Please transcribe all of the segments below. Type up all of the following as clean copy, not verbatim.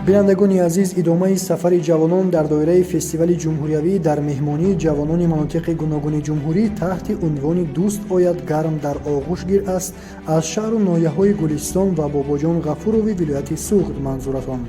бинандагони азиз, идомаи сафари ҷавонон дар доираи фестивали ҷумҳуриявӣ дар меҳмонии ҷавонони манотиқи гуногуни ҷумҳурӣ таҳти унвони «Дӯст ояд гарм» дар оғӯш гир аст. Аз шаҳру ноҳияҳои Гулистон ва Бобоҷон Ғафурови вилояти Суғд манзуратон.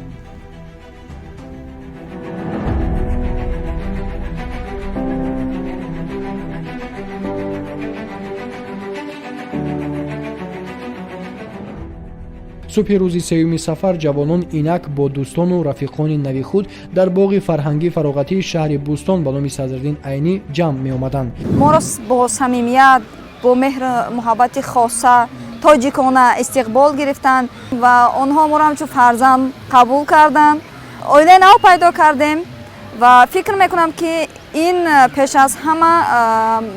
субҳи рӯзи сеюми сафар ҷавонон инак бо дӯстону рафиқони нави худ дар боғи фарҳангии фароғатии шаҳри Бӯстон ба номи Садриддин Айнӣ ҷамъ меомаданд. моро бо самимият, бо меҳру муҳаббати хоса тоҷикона истиқбол гирифтанд ва онҳо моро ҳамчун фарзанд қабул карданд. оилаи нав пайдо кардем ва фикр мекунам ки ин пеш аз ҳама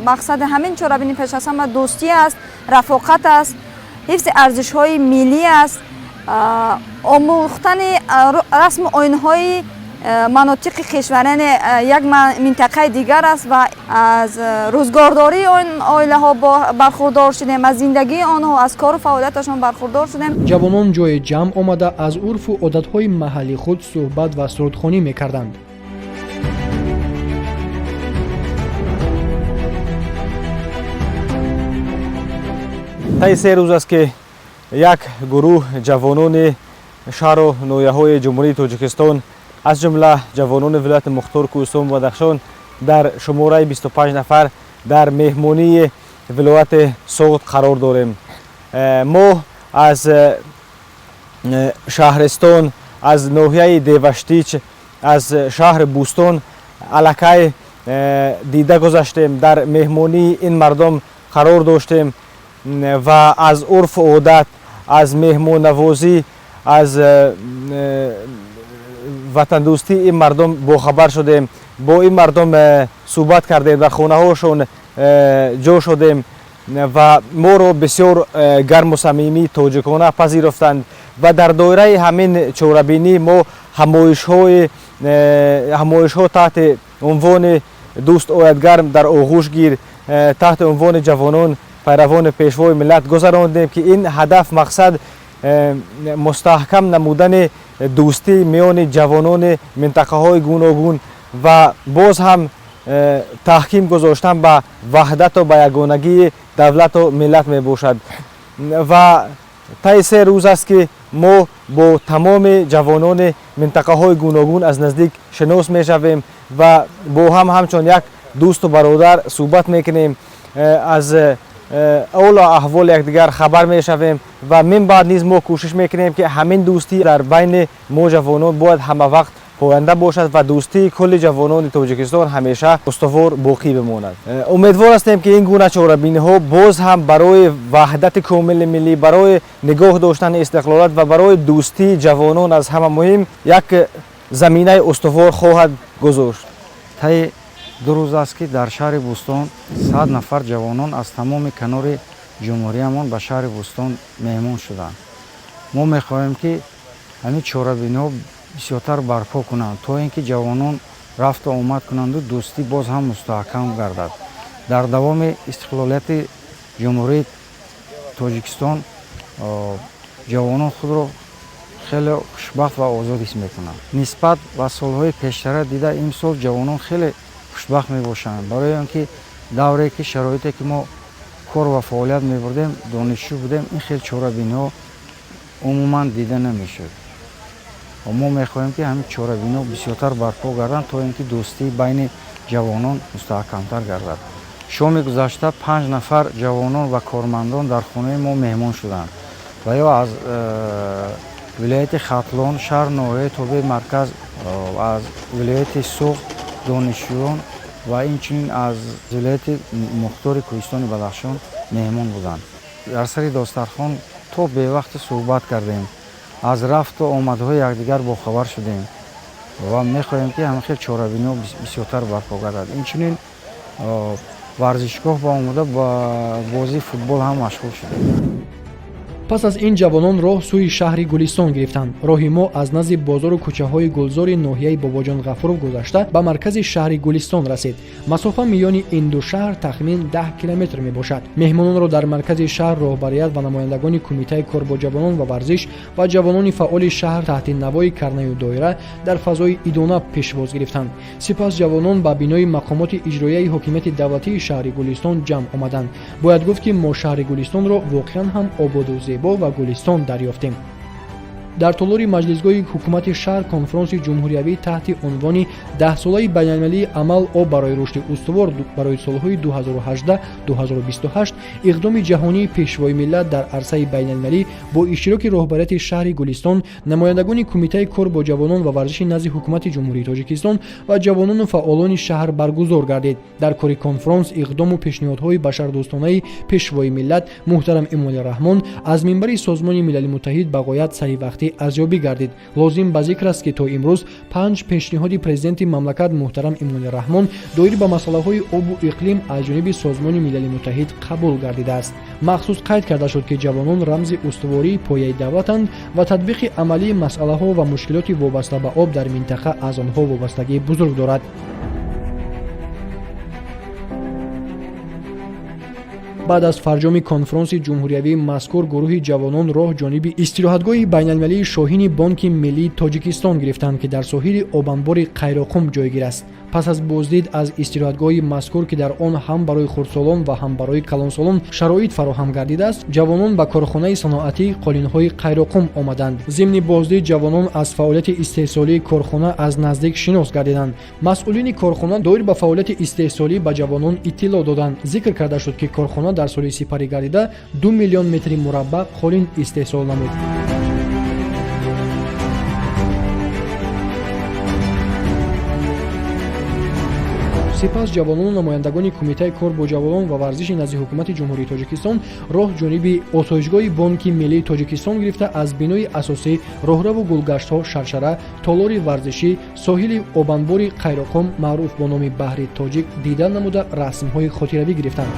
мақсади ҳамин чорабинӣ пеш аз ҳама дӯстӣ аст, рафоқат аст, ҳифзи арзишҳои миллӣ аст, омӯхтани расму оинҳои манотиқи кишварани як минтақаи дигар аст ва аз рӯзгордории он оилаҳо бархурдор шудем, аз зиндагии онҳо, аз кору фаъолияташон бархурдор шудем. ҷавонон ҷои ҷамъ омада аз урфу одатҳои маҳаллии худ суҳбат ва сурудхонӣ мекарданд. таи 3 рӯз аст ки як гурӯҳ ҷавонони шаҳру ноҳияҳои ҷумҳурии Тоҷикистон аз ҷумла ҷавонони вилояти Мухтор Кӯҳистон ва Бадахшон дар шумораи 25 нафар дар меҳмонии вилояти Суғд қарор дорем. мо аз шаҳристон, аз ноҳияи Деваштич, аз шаҳри Бӯстон аллакай дида гузаштем, дар меҳмонии ин мардум қарор доштем ва аз урфу одат, аз меҳмоннавозӣ, аз ватандӯстии ин мардум бохабар шудем. бо ин мардум суҳбат кардем, дар хонаҳоашон ҷо шудем ва моро бисёр гарму самимӣ тоҷикона пазируфтанд ва дар доираи ҳамин чорабинӣ мо ҳамоишҳо таҳти унвони «Дӯст ояд гарм» дар оғӯш гир таҳти унвони ҷавонон пайравони пешвои миллат гузарондем ки ин ҳадаф мақсад мустаҳкам намудани дӯстӣ миёни ҷавонони минтақаҳои гуногун ва боз ҳам таҳким гузоштан ба ваҳдату ба ягонагии давлату миллат мебошад. ва таи 3 рӯз аст ки мо бо тамоми ҷавонони минтақаҳои гуногун аз наздик шинос мешавем ва бо ҳам ҳамчун як дӯсту бародар суҳбат мекунем, аз اولا احوال یکدیگر خبر میشویم و من بعد نیز ما کوشش میکنیم که همین دوستی در بین ما جوانان باید همه وقت پاینده باشد و دوستی کل جوانان تاجیکستان همیشه استوار باقی بماند. امیدوار هستیم که این گونه چاره‌بینی ها باز هم برای وحدت کامل ملی، برای نگاه داشتن استقلالیت و برای دوستی جوانان از همه مهم یک زمینه استوار خواهد گذاشت. دو روز است که در شهر بوستان 100 نفر جوانان از تمام کنار جمهوریمان به شهر بوستان مهمان شدند. ما می‌خواهیم که همین چاره‌بینی‌ها بسیارتر برپا کنند تا اینکه جوانان رفت و آمد کنند و دوستی باز هم مستحکم گردد. در دوام استقلالیت جمهوری تاجیکستان جوانان خود را خیلی خوشبخت و آزاد حس می‌کنند. نسبت به سال‌های پیشتر دیده امسال جوانان خیلی خوشبخت میباشند برای اینکه دوره که شرایطی که ما کار و فعالیت میبردیم دانشجو بودیم این خیلی چاره‌بینی‌ها عموما دیده نمیشد و ما میخواهیم که همین چاره‌بینی‌ها بسیارتر برپا گردند تا اینکه دوستی بین جوانان مستحکمتر گردد. شام گذشته 5 نفر جوانان و کارمندان در خانه ما مهمان شدند و یا از ولایت خطلان شهر ناحیه تابع مرکز از ولایت سوغد دانشجویان و اینچنین از ولایت مختار کوهستان بدخشان مهمان بودند. در سر دسترخوان تا به وقت صحبت کردیم، از رفت و آمدهای یکدیگر باخبر شدیم و می‌خواهیم که همه خیلی چاره‌بینی‌ها بسیارتر برپا گردد. اینچنین ورزشگاه با آمده با بازی فوتبال هم مشغول شدیم. пас аз ин ҷавонон роҳ сӯи шаҳри гулистон гирифтанд. роҳи мо аз назди бозору кӯчаҳои гулзори ноҳияи бобоҷон ғафуров гузашта ба маркази шаҳри гулистон расид. масофа миёни ин ду шаҳр тахмин 10 километр мебошад. меҳмононро дар маркази шаҳр роҳбарият ва намояндагони кумитаи кор бо ҷавонон ва варзиш ва ҷавонони фаъоли шаҳр таҳти навои карнаю доира дар фазои идона пешвоз гирифтанд. сипас ҷавонон ба бинои мақомоти иҷроияи ҳокимияти давлатии шаҳри гулистон ҷамъ омаданд. бояд гуфт ки мо шаҳри гулистонро воқеан ҳам ободу зебо ва гулистон дарёфтем. дар толори маҷлисгоҳи ҳукумати шаҳр конфронси ҷумҳуриявӣ таҳти унвони 10-солаи байналмилалии амал об барои рушди устувор барои солҳои 2018-2028 иқдоми ҷаҳонии пешвои миллат дар арсаи байналмилалӣ бо иштироки роҳбарияти шаҳри гулистон, намояндагони кумитаи кор бо ҷавонон ва варзиши назди ҳукумати ҷумҳурии тоҷикистон ва ҷавонону фаъолони шаҳр баргузор гардид. дар кори конфронс иқдому пешниҳодҳои башардӯстонаи пешвои миллат муҳтарам эмомалӣ аз минбари созмони милали муттаҳид ба ғоят саривақтӣ арзёбӣ гардид. лозим ба зикр аст ки то имрӯз 5 пешниҳоди президенти мамлакат муҳтарам эмомалӣ доир ба масъалаҳои обу иқлим аз ҷониби созмони милали муттаҳид қабул гардидааст. махсус қайд карда шуд ки ҷавонон рамзи устувории пояи давлатанд ва татбиқи амалии масъалаҳо ва мушкилоти вобаста ба об дар минтақа аз онҳо вобастагии бузург дорад. баъд аз фарҷоми конфронси ҷумҳуриявӣ мазкур гурӯҳи ҷавонон роҳ ҷониби истироҳатгоҳи байналмилалии шоҳини бонки миллии тоҷикистон гирифтанд ки дар соҳили обанбори қайроқум ҷойгир аст. пас аз боздид аз истироҳатгоҳи мазкур ки дар он ҳам барои хурдсолон ва ҳам барои калонсолон шароит фароҳам гардидааст, ҷавонон ба корхонаи саноатии қолинҳои қайроқум омаданд. зимни боздид ҷавонон аз фаъолияти истеҳсолии корхона аз наздик шинос гардиданд. масъулини корхона доир ба фаъолияти истеҳсолӣ ба ҷавонон иттилоъ доданд. зикр карда шуд ки корхона дар соли сипарӣ гардида 2 миллион метри мураббаъ қолин истеҳсол намуд. сипас ҷавонону намояндагони кумитаи кор бо ҷавонон ва варзиши назди ҳукумати ҷумҳурии тоҷикистон роҳ ҷониби осоишгоҳи бонки миллии тоҷикистон гирифта аз бинои асосӣ, роҳраву гулгаштҳо, шаршара, толори варзишӣ, соҳили обанбори қайроқум маъруф бо номи баҳри тоҷик дидан намуда расмҳои хотиравӣ гирифтанд.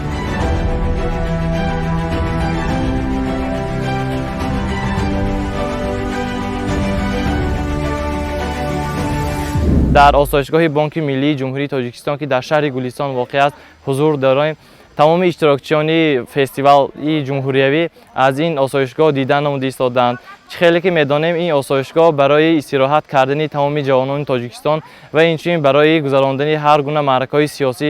дар осоишгоҳи бонки миллии ҷумҳурии тоҷикистон ки дар шаҳри гулистон воқеъ аст ҳузур дорем. тамоми иштирокчиёни фестивали ҷумҳуриявӣ аз ин осоишгоҳ дидан намуда истоданд. чӣ хеле ки медонем ин осоишгоҳ барои истироҳат кардани тамоми ҷавонони тоҷикистон ва инчунин барои гузарондани ҳар гуна маъракаҳои сиёсӣ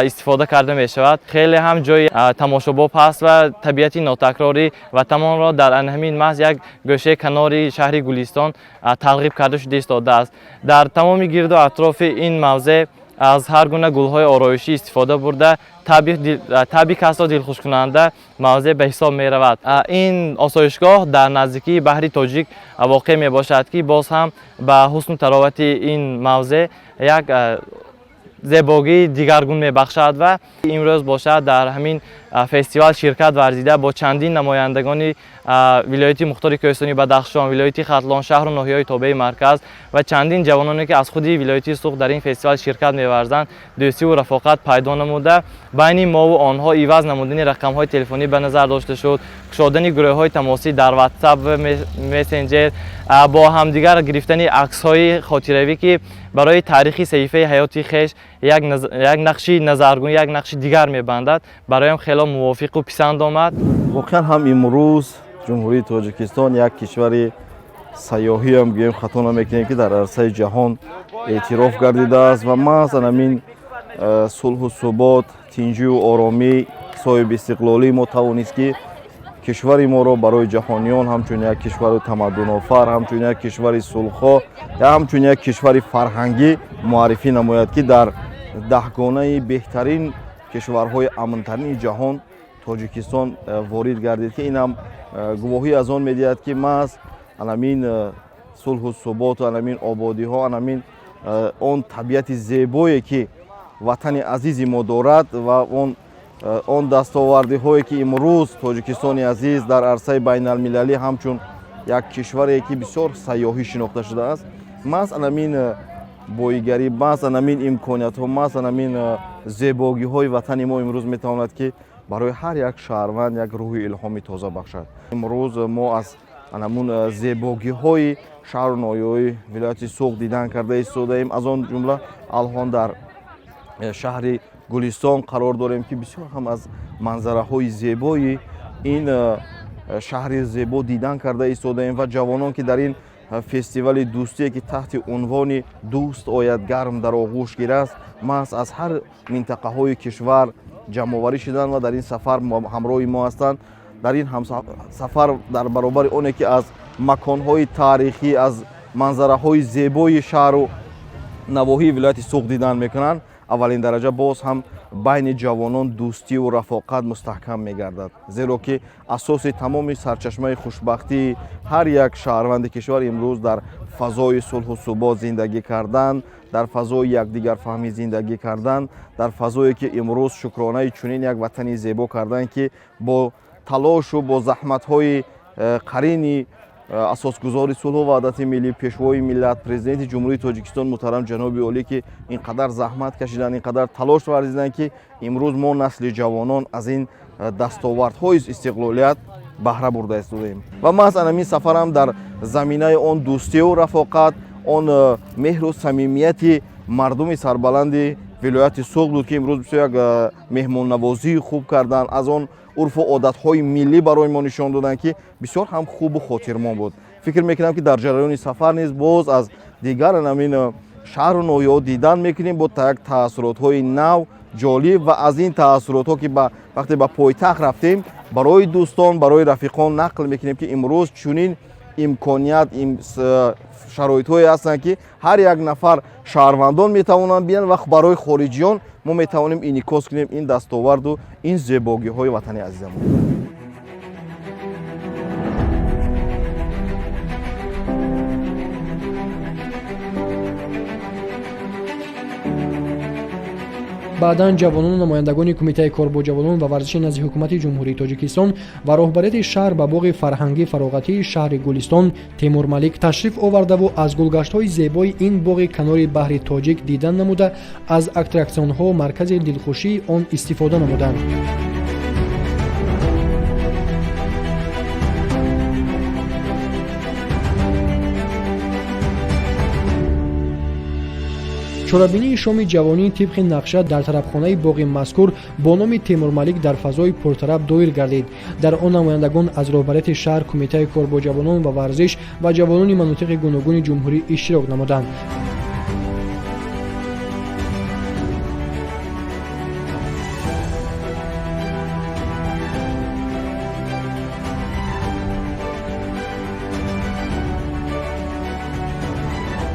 истифода карда мешавад. хеле ҳам ҷои тамошобоб ҳаст ва табиати нотакрорӣ ва тамонро дар ҳамин маҳз як гӯшаи канори шаҳри гулистон тарғиб карда шуда истодааст. дар тамоми гирду атрофи ин мавзеъ аз ҳар гуна гулҳои ороишӣ истифода бурда таби касро дилхушкунанда мавзеъ ба ҳисоб меравад. ин осоишгоҳ дар наздикии баҳри тоҷик воқеъ мебошад ки боз ҳам ба ҳусну таровати ин мавзеъ як зебогии дигаргун мебахшад ва имрӯз бошад дар ҳамин фестивал ширкат варзида бо чандин намояндагони вилояти мухтори кӯҳистони бадахшон, вилояти хатлон, шаҳру ноҳияҳои тобеи марказ ва чандин ҷавононе ки аз худи вилояти сух дар ин фестивал ширкат меварзанд дӯстиву рафоқат пайдо намуда байни мову онҳо иваз намудани рақамҳои телефонӣ ба назар дошта шуд, кушодани гурӯҳҳои тамосӣ дар ватсап ва месенҷер, бо ҳамдигар гирифтани аксҳои хотиравӣ ки барои таърихи саҳифаи ҳаёти хеш як нақши назаргун, як нақши дигар мебандад. бароям хело мувофиқу писанд омад. воқеан ҳам имрӯз ҷумҳурии тоҷикистон як кишвари сайёҳӣ ҳам гӯем хато намекунем ки дар арсаи ҷаҳон эътироф гардидааст ва маъзан ҳамин сулҳу субот, тинҷию оромӣ, соҳиби истиқлолии мо тавонист ки кишвари моро барои ҷаҳониён ҳамчун як кишвари тамаддунофар, ҳамчун як кишвари сулҳхоҳ ё ҳамчун як кишвари фарҳангӣ муаррифӣ намояд ки дар даҳгонаи беҳтарин кишварҳои амнтарини ҷаҳон тоҷикистон ворид гардид ки инам гувоҳӣ аз он медиҳад ки маҳз анамин сулҳу суботу анамин ободиҳо анамин он табиати зебое ки ватани азизи мо дорад ва он дастовардиҳое ки имрӯз тоҷикистони азиз дар арсаи байналмилалӣ ҳамчун як кишваре ки бисёр сайёҳӣ шинохта шудааст, маҳз анамин боигарӣ, маҳз анамин имкониятҳо, маҳз анамин зебогиҳои ватани мо имрӯз метавонад ки барои ҳар як шаҳрванд як рӯҳи илҳоми тоза бахшад. имрӯз мо аз анамун зебогиҳои шаҳру ноҳияҳои вилояти Суғд дидан карда истодаем. аз он ҷумла алҳон дар шаҳри Гулистон қарор дорем ки бисёр ҳам аз манзараҳои зебои ин шаҳри зебо дидан карда истодаем ва ҷавонон ки дар ин фестивали дӯстие ки таҳти унвони дӯст ояд гарм дар оғӯш гир аст, маҳз аз ҳар минтақаҳои кишвар ҷамъоварӣ шуданд ва дар ин сафар ҳамроҳи мо ҳастанд. дар ин сафар дар баробари оне ки аз маконҳои таърихӣ, аз манзараҳои зебои шаҳру навоҳии вилояти Суғд дидан мекунанд, аввалин дараҷа боз ҳам байни ҷавонон дӯстию рафоқат мустаҳкам мегардад, зеро ки асоси тамоми сарчашмаи хушбахтии ҳар як шаҳрванди кишвар имрӯз дар фазои сулҳу субот зиндагӣ кардан, дар фазои якдигарфаҳмӣ зиндагӣ кардан, дар фазое ки имрӯз шукронаи чунин як ватани зебо кардан ки бо талошу бо заҳматҳои қарини асосгузори сулҳу ваҳдати миллӣ, пешвои миллат, президенти ҷумҳурии Тоҷикистон муҳтарам ҷаноби олӣ ки ин қадар заҳмат кашиданд, ин қадар талош варзиданд ки имрӯз мо насли ҷавонон аз ин дастовардҳои истиқлолият баҳра бурда истодаем. ва маҳз анамин сафарам дар заминаи он дӯстию рафоқат, он меҳру самимияти мардуми сарбаланди вилояти Суғд буд ки имрӯз бисёр як меҳмоннавозии хуб карданд, аз он урфу одатҳои миллӣ барои мо нишон доданд ки бисёр ҳам хубу хотирмон буд. фикр мекунам ки дар ҷараёни сафар низ боз аз дигар анамин шаҳру ноҳияҳо дидан мекунем бо як таассуротҳои нав, ҷолиб ва аз ин таассуротҳо ки вақте ба пойтахт рафтем барои дӯстон, барои рафиқон нақл мекунем ки имрӯз чунин имконият шароитҳое ҳастанд ки ҳар як нафар шаҳрвандон метавонанд биёнд ва барои хориҷиён мо метавонем инъикос кунем ин дастоварду ин зебогиҳои ватани азизамон. баъдан ҷавонон намояндагони кумитаи кор бо ҷавонон ва варзиши назди ҳукумати ҷумҳурии Тоҷикистон ва роҳбарияти шаҳр ба боғи фарҳангӣ фароғатии шаҳри Гулистон Теймур Малик ташриф овардаву аз гулгаштҳои зебои ин боғи канори баҳри Тоҷик дидан намуда аз аттраксионҳо маркази дилхушии он истифода намуданд. чорабинии шоми ҷавонӣ тибқи нақша дар тарабхонаи боғи мазкур бо номи Теймур Малик дар фазои пуртараб доир гардид. дар он намояндагон аз роҳбарияти шаҳр, кумитаи кор бо ҷавонон ва варзиш ва ҷавонони манотиқи гуногуни ҷумҳурӣ иштирок намуданд.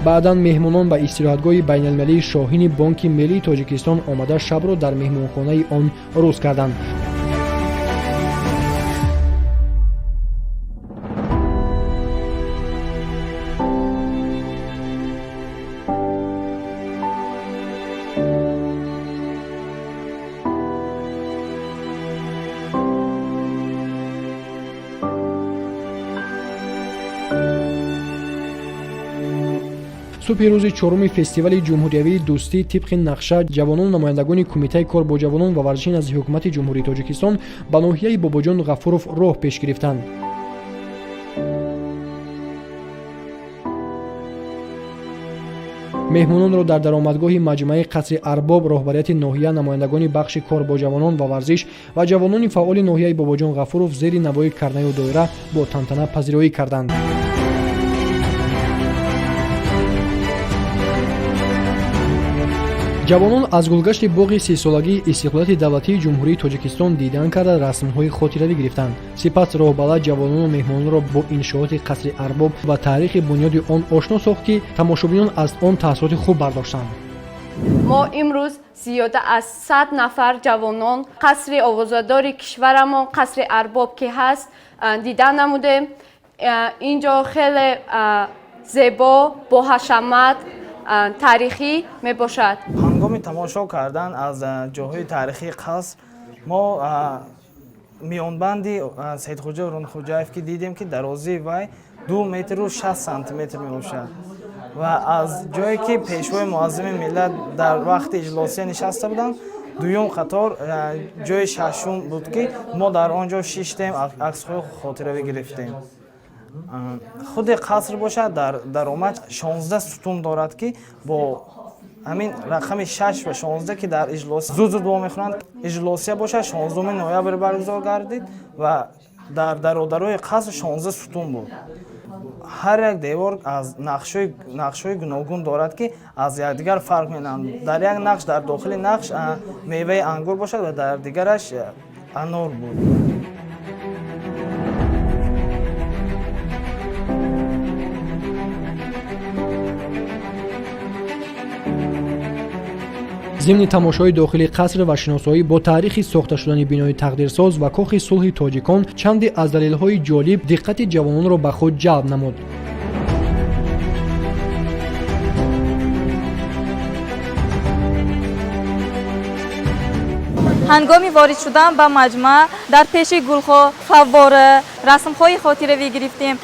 баъдан меҳмонон ба истироҳатгоҳи байналмилалии шоҳини Бонки Миллии Тоҷикистон омада шабро дар меҳмонхонаи он рӯз карданд. субҳи рӯзи чоруми фестивали ҷумҳуриявии дӯстӣ тибқи нақша ҷавонон намояндагони кумитаи кор бо ҷавонон ва варзиши назди ҳукумати ҷумҳурии Тоҷикистон ба ноҳияи Бобоҷон Ғафуров роҳ пеш гирифтанд. меҳмононро дар даромадгоҳи маҷмӯаи қасри Арбоб роҳбарияти ноҳия, намояндагони бахши кор бо ҷавонон ва варзиш ва ҷавонони фаъоли ноҳияи Бобоҷон Ғафуров зери навои карнаю доира бо тантана пазироӣ карданд. ҷавонон аз гулгашти боғи сисолагии истиқлолияти давлатии ҷумҳурии Тоҷикистон дидан карда расмҳои хотиравӣ гирифтанд. сипас роҳбалат ҷавонону меҳмононро бо иншооти қасри Арбоб ва таърихи бунёди он ошно сохт ки тамошобинон аз он таъссуроти хуб бардоштанд. мо имрӯз зиёда аз 100 нафар ҷавонон қасри овозадори кишварамон қасри Арбоб ки ҳаст дидан намудем. инҷо хеле зебо, боҳашамат, таърихӣ мебошад. ҳангоми тамошо кардан аз ҷойҳои таърихии қаср мо миёнбанди Саидхоҷа Рунхоҷаев ки дидем ки дарозии вай 2 метру 60 сантиметр мебошад ва аз ҷое ки пешвои муаззими миллат дар вақти иҷлосия нишаста буданд дуюм қатор ҷои шашум буд ки мо дар он ҷо шиштем аксҳои хотиравӣ гирифтем. худи қаср бошад даромад 16 сутун дорад ки бо ҳамин рақами 6 ва 16 ки дар иҷлос зуд ва мехонанд иҷлосия бошад 16 ноябр баргузор гардид ва дар дародарои қаср 16 сутун буд. ҳар як девор аз нақшҳои гуногун дорад ки аз якдигар фарқ менамоянд. дар як нақш дар дохили нақш меваи ангур бошад ва дар дигараш анор буд. ضمن тамошои дохили қаср ва шиносоӣ бо таърихи сохта шудани бинои тақдирсоз ва кохи сулҳи тоҷикон чанде аз далелҳои ҷолиб диққати ҷавононро ба худ ҷалб намуд. ҳангоми ворид шудан ба маҷмӯъ дар пеши гулхо фаввора расмҳои хотиравӣ гирифтем.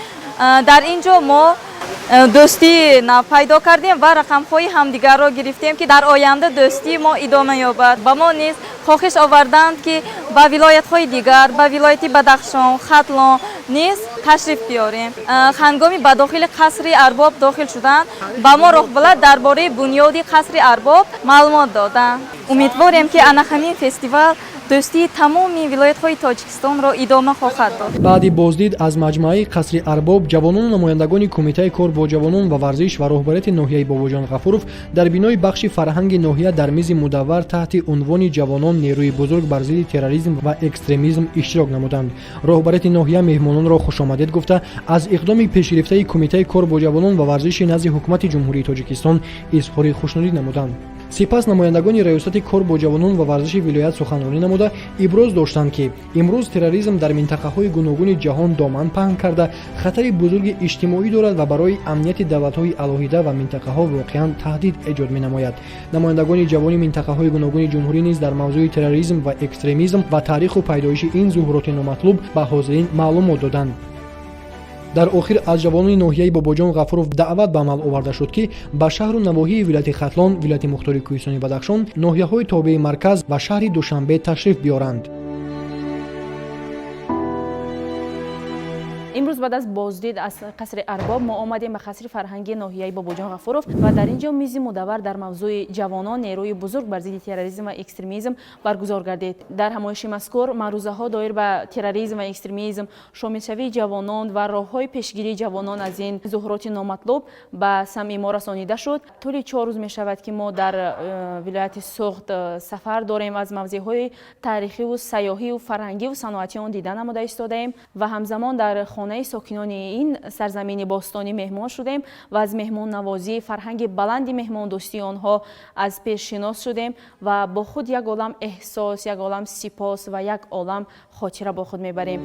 дар ин ҷо мо дӯстӣ пайдо кардем ва рақамҳои ҳамдигарро гирифтем ки дар оянда дӯстӣ мо идома ёбад. ба мо низ хоҳиш оварданд ки ба вилоятҳои дигар ба вилояти Бадахшон, Хатлон низ ташриф биёрем. ҳангоми ба дохили қасри арбоб дохил шудан ба мо роҳбар дар бораи бунёди қасри арбоб маълумот доданд. умедворем ки ана ҳамин фестивал дӯстии тамоми вилоятҳои Тоҷикистонро идома хоҳад дод. баъди боздид аз маҷмӯаи қасри арбоб ҷавонон намояндагони кумитаи кор бо ҷавонон ва варзиш ва роҳбарияти ноҳияи Бобоҷон Ғафуров дар бинои бахши фарҳанги ноҳия дар мизи мудаввар таҳти унвони ҷавонон нерӯи бузург бар зидди терроризм ва экстремизм иштирок намуданд. роҳбарияти ноҳия меҳмононро хушомадед гуфта аз иқдоми пешгирифтаи кумитаи кор бо ҷавонон ва варзиши назди ҳукумати ҷумҳурии Тоҷикистон изҳори хушнудӣ намуданд. сипас намояндагони раёсати кор бо ҷавонон ва варзиши вилоят суханронӣ намуда иброз доштанд ки имрӯз терроризм дар минтақаҳои гуногуни ҷаҳон доман паҳн карда хатари бузурги иҷтимоӣ дорад ва барои амнияти давлатҳои алоҳида ва минтақаҳо воқеан таҳдид эҷод менамояд. намояндагони ҷавони минтақаҳои гуногуни ҷумҳурӣ низ дар мавзӯи терроризм ва экстремизм ва таъриху пайдоиши ин зуҳуроти номатлуб ба ҳозирин маълумот доданд. дар охир аз ҷавонони ноҳияи Бобоҷон Ғафуров даъват ба амал оварда шуд ки ба шаҳру навоҳии вилояти Хатлон, вилояти Мухтори Кӯҳистони Бадахшон, ноҳияҳои тобеи марказ ва шаҳри Душанбе ташриф биёранд. имрӯз баъд аз боздид аз қасри арбоб мо омадем ба қасри фарҳанги ноҳияи Бобоҷон Ғафуров ва дар ин ҷо мизи мудаввар дар мавзӯи ҷавонон нерӯи бузург бар зидди терроризм ва экстремизм баргузор гардид. дар ҳамоиши мазкур маърузаҳо доир ба терроризм ва экстремизм, шомилшавии ҷавонон ва роҳҳои пешгирии ҷавонон аз ин зуҳуроти номатлуб ба самъи мо расонида шуд. тӯли 4 рӯз мешавад ки мо дар вилояти Суғд сафар дорем, аз мавзеъҳои таърихиву сайёҳиву фарҳангиву саноатии он дида намуда истодаем ва ҳамзамон дар хонаи сокинони ин сарзамини бостонӣ меҳмон шудем ва аз меҳмоннавозӣ, фарҳанги баланди меҳмондӯстии онҳо аз пеш шинос шудем ва бо худ як олам эҳсос, як олам сипос ва як олам хотира бо худ мебарем.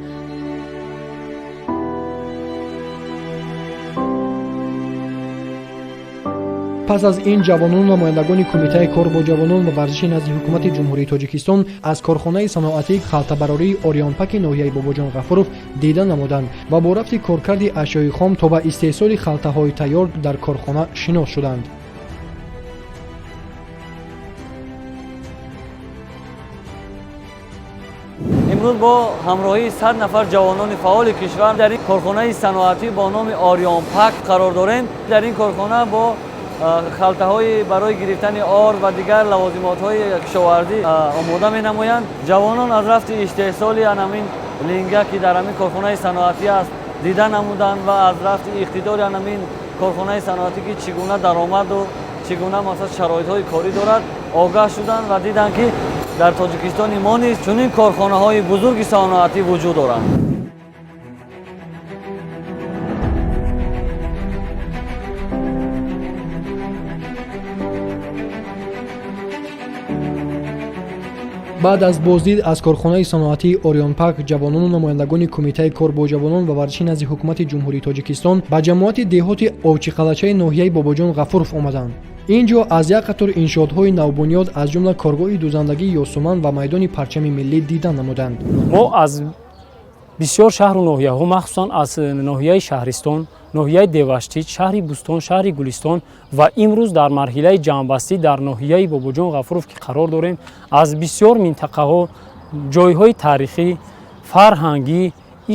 пас аз ин ҷавонону намояндагони кумитаи кор бо ҷавонон ва варзиши назди ҳукумати ҷумҳурии Тоҷикистон аз корхонаи саноатӣ халтабарории Орионпаки ноҳияи Бобоҷон Ғафуров дида намуданд ва бо рафти коркарди ашёи хом то ба истеҳсоли халтаҳои тайёр дар корхона шинос шуданд. имрӯз бо ҳамроҳии 100 нафар ҷавонони фаъоли кишвар дар ин корхонаи саноатӣ бо номи Орионпак қарор дорем. дар ин корхона бо халтаҳои барои гирифтани ор ва дигар лавозимотҳои кишовардӣ омода менамоянд. ҷавонон аз рафти истеҳсоли анамин линга ки дар ҳамин корхонаи саноатӣ аст дида намуданд ва аз рафти иқтидори анамин корхонаи саноатӣ ки чӣ гуна даромаду чӣ гуна масалан шароитҳои корӣ дорад огаҳ шуданд ва диданд ки дар Тоҷикистони мо низ чунин корхонаҳои бузурги саноатӣ вуҷуд доранд. баъд аз боздид аз корхонаи саноатии Орионпак ҷавонону намояндагони кумитаи кор бо ҷавонон ва варзиши назди ҳукумати ҷумҳурии Тоҷикистон ба ҷамоати деҳоти Овчиқалачаи ноҳияи Бобоҷон Ғафуров омаданд. ин ҷо аз як қатор иншоотҳои навбунёд аз ҷумла коргоҳи дузандагии Ёсуман ва майдони парчами миллӣ дида намуданд. мо аз бисёр шаҳру ноҳияҳо махсусан аз ноҳияи шаҳристон, ноҳияи деваштич, шаҳри бустон, шаҳри гулистон ва имрӯз дар марҳилаи ҷамъбастӣ дар ноҳияи Бобоҷон Ғафуров ки қарор дорем, аз бисёр минтақаҳо ҷойҳои таърихӣ, фарҳангӣ,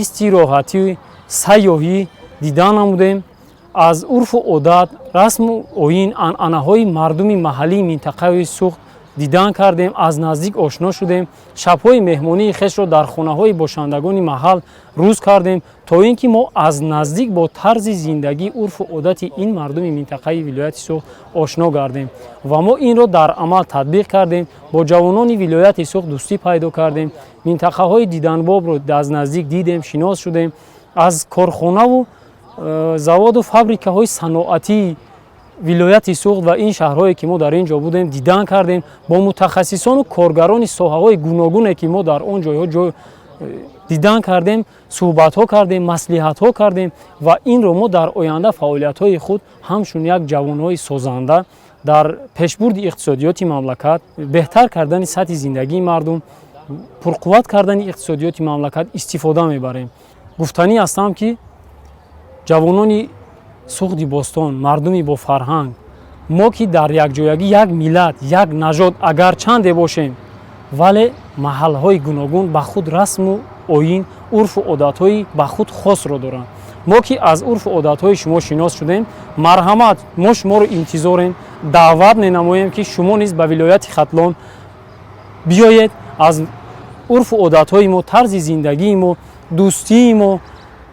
истироҳатӣ, сайёҳӣ дидан намудем. аз урфу одат, расму оин, анъанаҳои мардуми маҳаллии минтақаи суғд дидан кардем, аз наздик ошно шудем. шабҳои меҳмонии хешро дар хонаҳои бошандагони маҳал рӯз кардем, то ин ки мо аз наздик бо тарзи зиндагӣ, урфу одати ин мардуми минтақаи вилояти суғд ошно гардем ва мо инро дар амал татбиқ кардем. бо ҷавонони вилояти суғд дӯстӣ пайдо кардем, минтақаҳои диданбобро аз наздик дидем, шинос шудем. аз корхонаву заводу фабрикаҳои саноатии вилояти суғд ва ин шаҳрҳое ки мо дар ин ҷо будем дидан кардем. бо мутахассисону коргарони соҳаҳои гуногуне ки мо дар он ҷойҳо дидан кардем, суҳбатҳо кардем, маслиҳатҳо кардем ва инро мо дар оянда фаъолиятҳои худ ҳамчун як ҷавонҳои созанда дар пешбурди иқтисодиёти мамлакат, беҳтар кардани сатҳи зиндагии мардум, пурқувват кардани иқтисодиёти мамлакат истифода мебарем. гуфтанӣ ҳастам ки ҷавонони суғди бостон, мардуми бо фарҳанг, мо ки дар якҷоягӣ як миллат, як нажод агарчанде бошем, вале маҳалҳои гуногун ба худ расму оин, урфу одатҳои ба худ хосро доранд. мо ки аз урфу одатҳои шумо шинос шудем, марҳамат, мо шуморо интизорем, даъват менамоем ки шумо низ ба вилояти Хатлон биёед, аз урфу одатҳои мо, тарзи зиндагии мо, дӯстии мо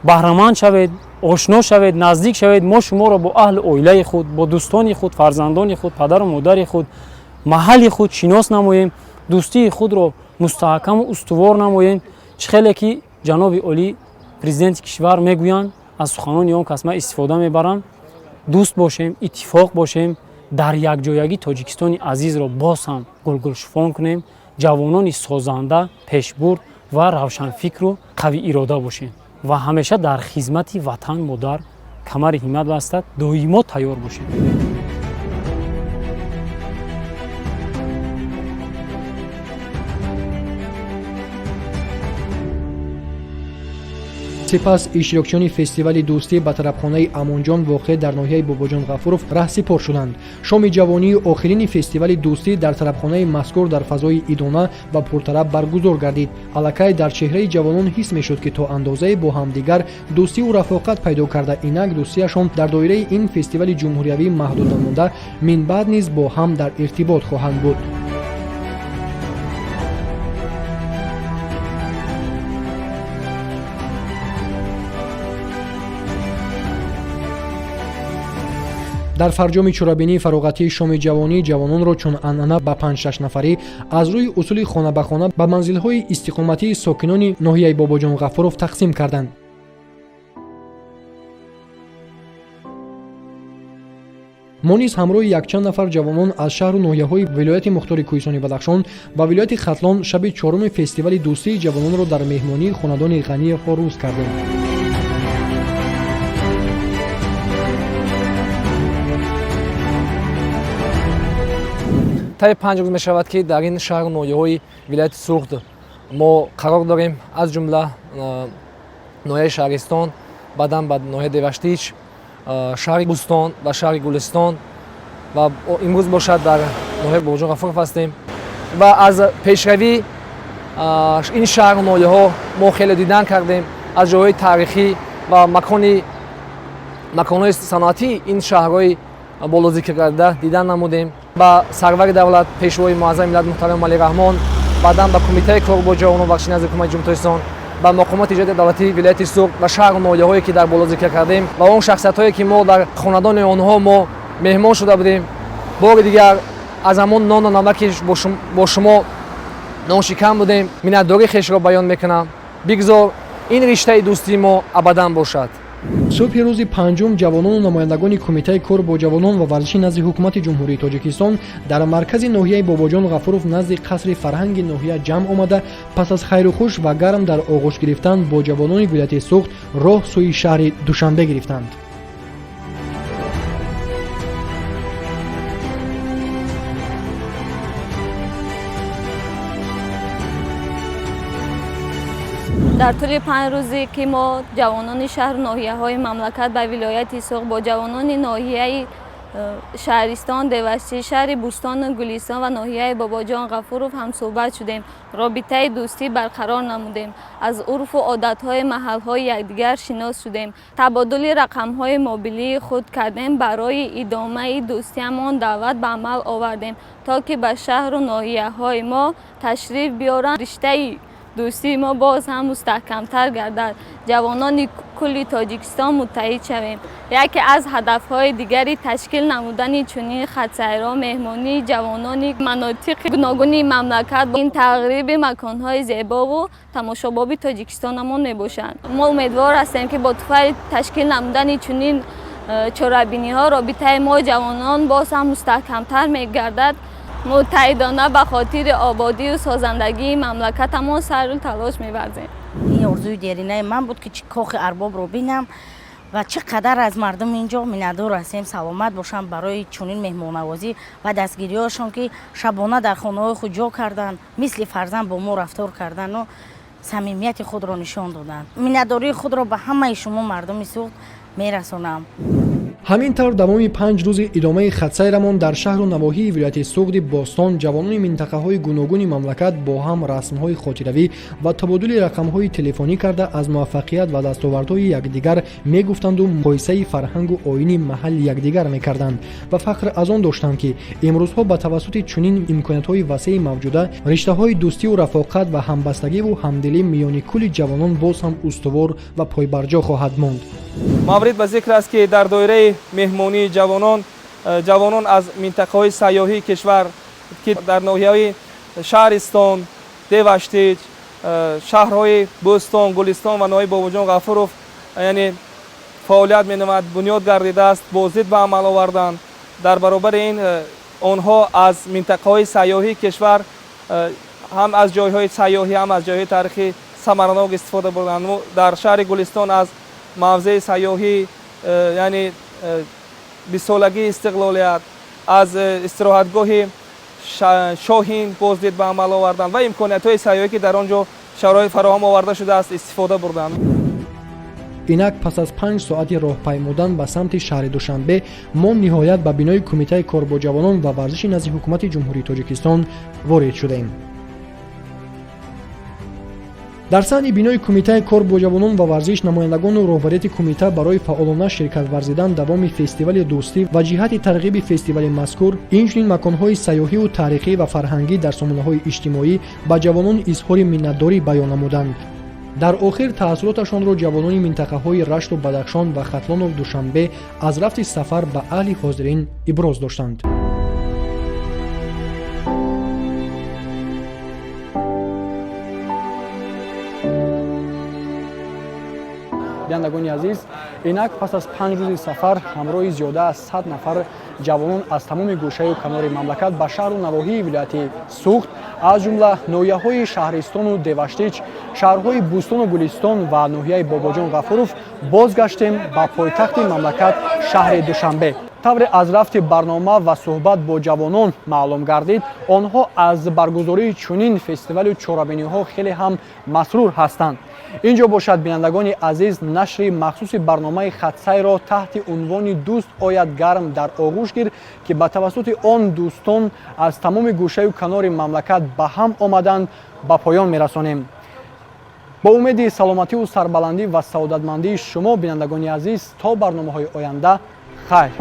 баҳраманд шавед, ошно шавед, наздик шавед. мо шуморо бо аҳли оилаи худ, бо дӯстони худ, фарзандони худ, падару модари худ, маҳалли худ шинос намоем, дӯстии худро мустаҳкаму устувор намоем. чӣ хеле ки ҷаноби олӣ президенти кишвар мегӯянд, аз суханони он кас ман истифода мебарам, дӯст бошем, иттифоқ бошем, дар якҷоягӣ Тоҷикистони азизро боз ҳам гулгулшуфон кунем, ҷавонони созанда, пешбурд ва равшанфикру қавиирода бошем ва ҳамеша дар хизмати ватан модар камари ҳиммат бастад доимо тайёр бошем. сипас иштирокчиёни фестивали дӯстӣ ба тарабхонаи Амонҷон воқеъ дар ноҳияи Бобоҷон Ғафуров раҳсипор шуданд. шоми ҷавонии охирини фестивали дӯстӣ дар тарабхонаи мазкур дар фазои идона ва пуртараб баргузор гардид. аллакай дар чеҳраи ҷавонон ҳис мешуд ки то андозае бо ҳамдигар дӯстиву рафоқат пайдо карда, инак дӯстиашон дар доираи ин фестивали ҷумҳуриявӣ маҳдуд намонда, минбаъд низ бо ҳам дар иртибот хоҳанд буд. дар фарҷоми чорабинии фароғатии шоми ҷавонӣ ҷавононро чун анъана ба 5-6 нафарӣ аз рӯи усули хона ба хона ба манзилҳои истиқоматии сокинони ноҳияи Бобоҷон Ғафуров тақсим карданд. мо низ ҳамроҳи якчанд нафар ҷавонон аз шаҳру ноҳияҳои вилояти Мухтори Кӯҳистони Бадахшон ва вилояти Хатлон шаби чоруми фестивали дӯстии ҷавононро дар меҳмонии хонадони Ғаниевҳо рӯз кардем. таи 5 рӯз мешавад ки дар ин шаҳру ноҳияҳои вилояти суғд мо қарор дорем, аз ҷумла ноҳияи шаҳристон, баъдан ба ноҳияи деваштич, шаҳри бустон ва шаҳри гулистон ва имрӯз бошад дар ноҳияи Бобоҷон Ғафуров ҳастем. ва аз пешравӣ ин шаҳру ноҳияҳо мо хеле дидан кардем, аз ҷойҳои таърихӣ ва маконҳои саноатии ин шаҳрҳои болозикр карда дидан намудем. ба сарвари давлат, пешвои муаззами миллат муҳтарам Алӣ Раҳмон, баъдан ба кумитаи кор бо ҷавонон бахшӣ назди ҳукумати ҷумҳурии Тоҷикистон, ба мақомоти иҷроияти давлатии вилояти суғд ва шаҳру ноҳияҳое ки дар боло зикр кардем ва он шахсиятҳое ки мо дар хонадони онҳо мо меҳмон шуда будем. бори дигар аз ҳамон нону намаки бо шумо ношикам будем, миннатдории хешро баён мекунам. бигзор ин риштаи дӯстии мо абадан бошад. субҳи рӯзи панҷум ҷавонону намояндагони кумитаи кор бо ҷавонон ва варзиши назди ҳукумати ҷумҳурии Тоҷикистон дар маркази ноҳияи Бобоҷон Ғафуров назди қасри фарҳанги ноҳия ҷамъ омада, пас аз хайрухуш ва гарм дар оғӯш гирифтан бо ҷавонони вилояти суғд роҳ сӯи шаҳри Душанбе гирифтанд. дар тӯли 5 рӯзе ки мо ҷавонони шаҳру ноҳияҳои мамлакат ба вилояти Суғд бо ҷавонони ноҳияи шаҳристон, Девашти, шаҳри Бустону Гулистон ва ноҳияи Бобоҷон Ғафуров ҳамсӯҳбат шудем. Робитаи дӯстӣ барқарор намудем. Аз урфу одатҳои маҳалҳои якдигар шинос шудем. Табодули рақамҳои мобилии худ кардем. Барои идомаи дӯстиамон даъват ба амал овардем, то ки ба шаҳру ноҳияҳои мо ташриф биёранд. Риштаи дӯстии мо боз ҳам мустаҳкамтар гардад. Ҷавонони кулли Тоҷикистон муттаҳид шавем. Яке аз ҳадафҳои дигари ташкил намудани чунин хатсайрҳо меҳмонии ҷавонони манотиқи гуногуни мамлакат ин тағриби маконҳои зебову тамошобоби Тоҷикистонамон мебошад. Мо умедвор ҳастем, ки бо туфайли ташкил намудани чунин чорабиниҳо робитаи мо ҷавонон боз ҳам мустаҳкамтар мегардад. муттаҳидона ба хотири ободию созандагии мамлакатамон сару талош меварзем. ин орзуи деринаи ман буд ки чӣ кохи арбобро бинам ва чӣ қадар аз мардум инҷо миннатдор ҳастем, саломат бошанд барои чунин меҳмоннавозӣ ва дастгириҳояшон, ки шабона дар хонаҳои худ ҷо карданд, мисли фарзанд бо мо рафтор карданду самимияти худро нишон доданд. миннатдории худро ба ҳамаи шумо мардуми Суғд мерасонам. ҳамин тавр тамоми 5 рӯзи идомаи хатсайрамон дар шаҳру навоҳии вилояти Суғди Бостон ҷавонони минтақаҳои гуногуни мамлакат бо ҳам расмҳои хотиравӣ ва табодули рақамҳои телефонӣ карда аз муваффақият ва дастовардҳои якдигар мегуфтанду муқоисаи фарҳангу оини маҳалли якдигар мекарданд ва фахр аз он доштанд, ки имрӯзҳо ба тавассути чунин имкониятҳои васеъи мавҷуда риштаҳои дӯстиву рафоқат ва ҳамбастагиву ҳамдилӣ миёни кулли ҷавонон боз ҳам устувор ва пойбарҷо хоҳад монд. маврид ба зикр аст, ки дар доираи меҳмонии ҷавонон аз минтақаҳои сайёҳии кишвар, ки дар ноҳияҳои Шаҳристон, Деваштич, шаҳрҳои Бӯстон, Гулистон ва ноҳияи Бобоҷон Ғафуров яъне фаъолият менамояд, бунёд гардидааст, бозид ба амал оварданд. дар баробари ин онҳо аз минтақаҳои сайёҳии кишвар ҳам аз ҷойҳои сайёҳӣ, ҳам аз ҷойҳои таърихӣ самаранок истифода бурданд. дар шаҳри Гулистон аз мавзеи сайёҳӣ яъне бисолагии истиқлолият, аз истироҳатгоҳи Шоҳин боздид ба амал оварданд ва имкониятҳои сайёҳӣ, ки дар он ҷо шароит фароҳам оварда шудааст, истифода бурданд. инак пас аз 5 соати роҳпаймудан ба самти шаҳри Душанбе мо ниҳоят ба бинои Кумитаи кор бо ҷавонон ва варзиши назди ҳукумати Ҷумҳурии Тоҷикистон ворид шудаем. дар саҳни бинои Кумитаи кор бо ҷавонон ва варзиш намояндагону роҳбарияти кумита барои фаъолона ширкат варзидан давоми фестивали дӯстӣ ва ҷиҳати тарғиби фестивали мазкур, инчунин маконҳои сайёҳиву таърихӣ ва фарҳангӣ дар сомонаҳои иҷтимоӣ ба ҷавонон изҳори миннатдорӣ баён намуданд. дар охир таассуроташонро ҷавонони минтақаҳои Рашту Бадахшон ва Хатлону Душанбе аз рафти сафар ба аҳли ҳозирин иброз доштанд. бинандагони азиз, инак пас аз 5 рӯзи сафар ҳамроҳи зиёда аз 100 нафар ҷавонон аз тамоми гӯшаю канори мамлакат ба шаҳру навоҳии вилояти Суғд, аз ҷумла ноҳияҳои Шаҳристону Деваштич, шаҳрҳои Бӯстону Гулистон ва ноҳияи Бобоҷон Ғафуров бозгаштем ба пойтахти мамлакат шаҳри Душанбе. тавре аз рафти барнома ва суҳбат бо ҷавонон маълум гардид, онҳо аз баргузории чунин фестивалу чорабиниҳо хеле ҳам масрур ҳастанд. инҷо бошад, бинандагони азиз, нашри махсуси барномаи хатсайро таҳти унвони «Дӯст ояд гарм дар оғӯш гир», ки ба тавассути он дӯстон аз тамоми гӯшаю канори мамлакат ба ҳам омаданд, ба поён мерасонем. бо умеди саломативу сарбаландӣ ва саодатмандии шумо, бинандагони азиз, то барномаҳои оянда хайр.